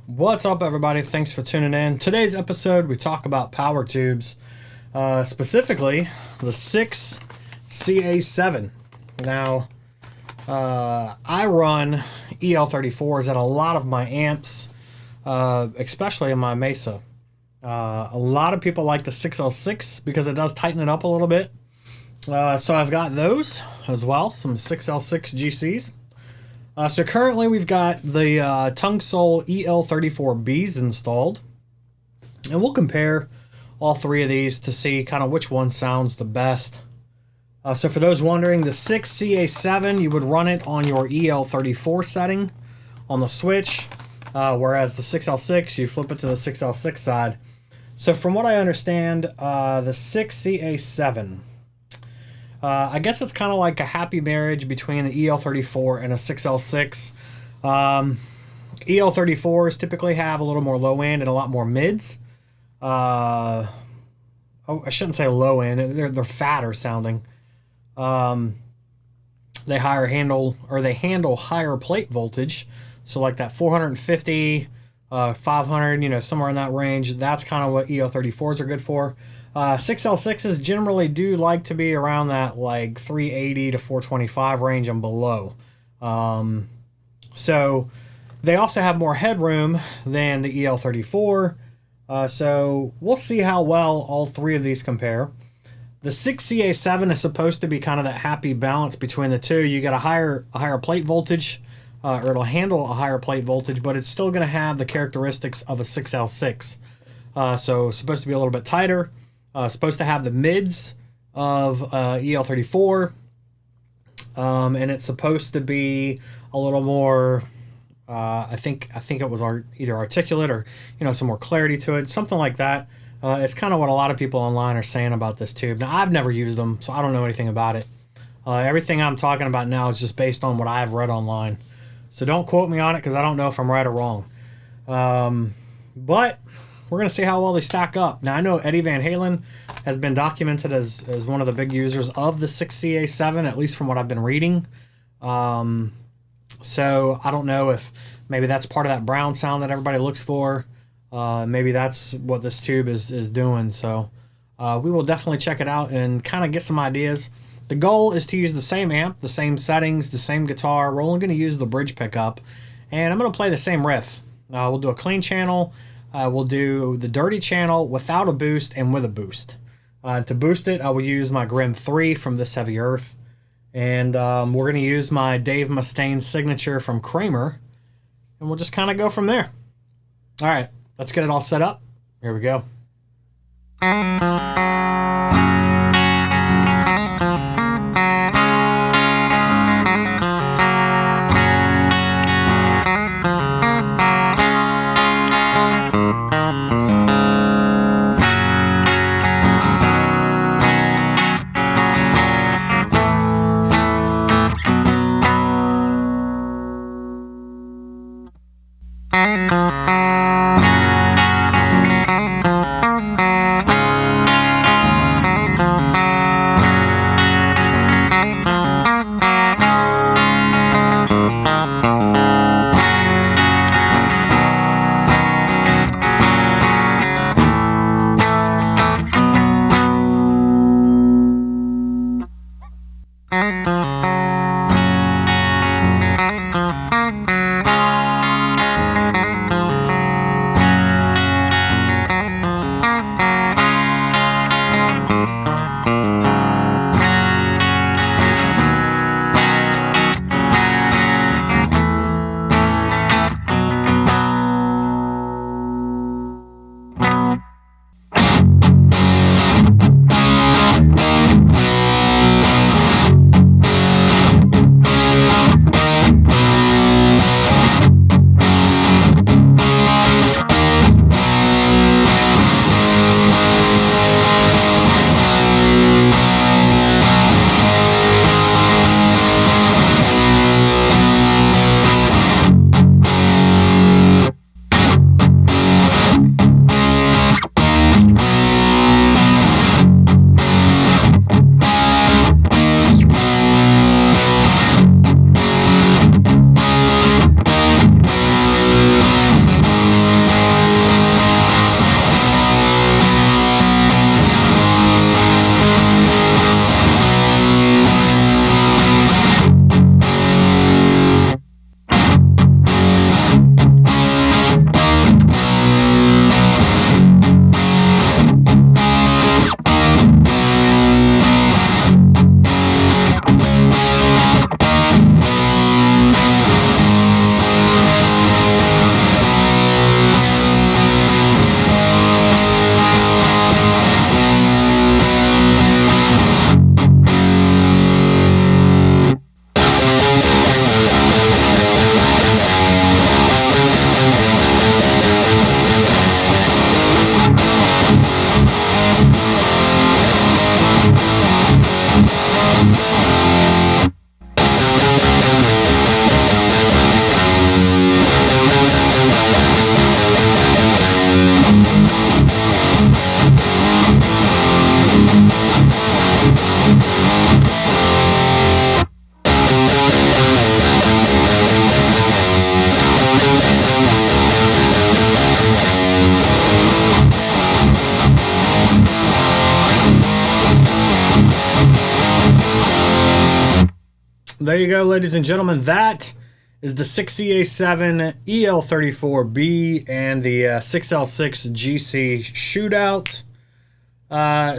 What's up, everybody? Thanks for tuning in. Today's episode, we talk about power tubes, specifically the 6CA7. Now, I run EL34s at a lot of my amps, especially in my Mesa. A lot of people like the 6L6 because it does tighten it up a little bit. So I've got those as well, some 6L6 GCs. So currently we've got the Tungsol EL34Bs installed, and we'll compare all three of these to see kind of which one sounds the best. So for those wondering, the 6CA7, you would run it on your EL34 setting on the switch, whereas the 6L6, you flip it to the 6L6 side. So from what I understand, the 6CA7, I guess it's kind of like a happy marriage between the EL34 and a 6L6. EL34s typically have a little more low end and a lot more mids. I shouldn't say low end; they're fatter sounding. They handle higher plate voltage, so like that 450, 500, somewhere in that range. That's kind of what EL34s are good for. 6L6s generally do like to be around that like 380 to 425 range and below. So they also have more headroom than the EL34. So we'll see how well all three of these compare. The 6CA7 is supposed to be kind of that happy balance between the two. You get a higher plate voltage, or it'll handle a higher plate voltage, but it's still going to have the characteristics of a 6L6. So it's supposed to be a little bit tighter. Supposed to have the mids of EL34, and it's supposed to be a little more. I think it was either articulate or some more clarity to it, something like that. It's kind of what a lot of people online are saying about this tube. Now I've never used them, so I don't know anything about it. Everything I'm talking about now is just based on what I've read online. So don't quote me on it because I don't know if I'm right or wrong. But we're going to see how well they stack up. Now, I know Eddie Van Halen has been documented as one of the big users of the 6CA7, at least from what I've been reading. So I don't know if maybe that's part of that brown sound that everybody looks for. Maybe that's what this tube is doing. So we will definitely check it out and kind of get some ideas. The goal is to use the same amp, the same settings, the same guitar. We're only going to use the bridge pickup. And I'm going to play the same riff. We'll do a clean channel. We'll do the dirty channel without a boost and with a boost. To boost it, I will use my Grim 3 from This Heavy Earth. And we're going to use my Dave Mustaine signature from Kramer. And we'll just kind of go from there. All right, let's get it all set up. Here we go. there you go, ladies and gentlemen. That is the 6CA7 EL34B and the 6L6 GC shootout.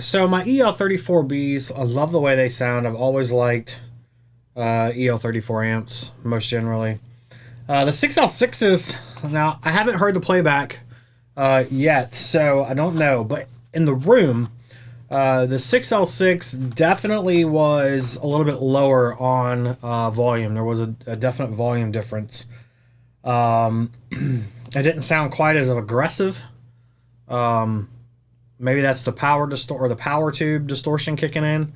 So my EL34Bs, I love the way they sound. I've always liked EL34 amps, most generally. The 6L6s, now I haven't heard the playback yet, so I don't know. But in the room, the 6L6 definitely was a little bit lower on volume. There was a definite volume difference. It didn't sound quite as aggressive. Maybe that's the the power tube distortion kicking in.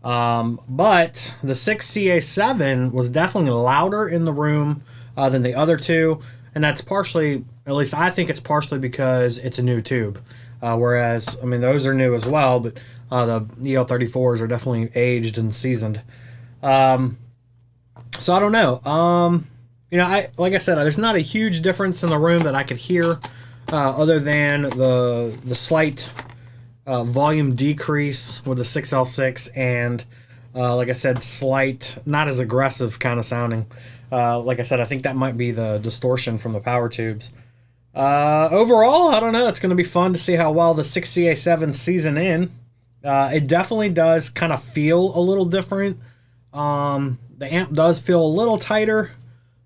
But the 6CA7 was definitely louder in the room than the other two, and that's partially, at least I think it's partially because it's a new tube. Whereas, I mean, those are new as well, but the EL34s are definitely aged and seasoned. So I don't know. You know, like I said, there's not a huge difference in the room that I could hear, other than the slight volume decrease with the 6L6 and, like I said, slight, not as aggressive kind of sounding. Like I said, I think that might be the distortion from the power tubes. Overall, I don't know. It's going to be fun to see how well the 6CA7 season in. It definitely does kind of feel a little different. The amp does feel a little tighter,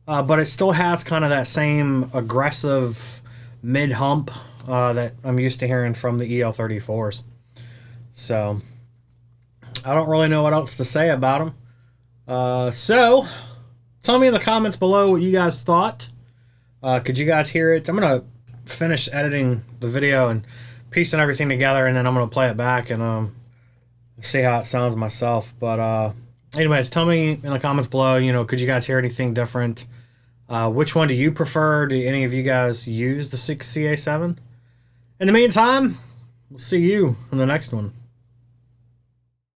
but it still has kind of that same aggressive mid-hump that I'm used to hearing from the EL34s. So, I don't really know what else to say about them. So, tell me in the comments below what you guys thought. Could you guys hear it? I'm going to finish editing the video and piecing everything together, and then I'm going to play it back and see how it sounds myself. But anyways, tell me in the comments below, you know, could you guys hear anything different? Which one do you prefer? Do any of you guys use the 6CA7? In the meantime, we'll see you in the next one.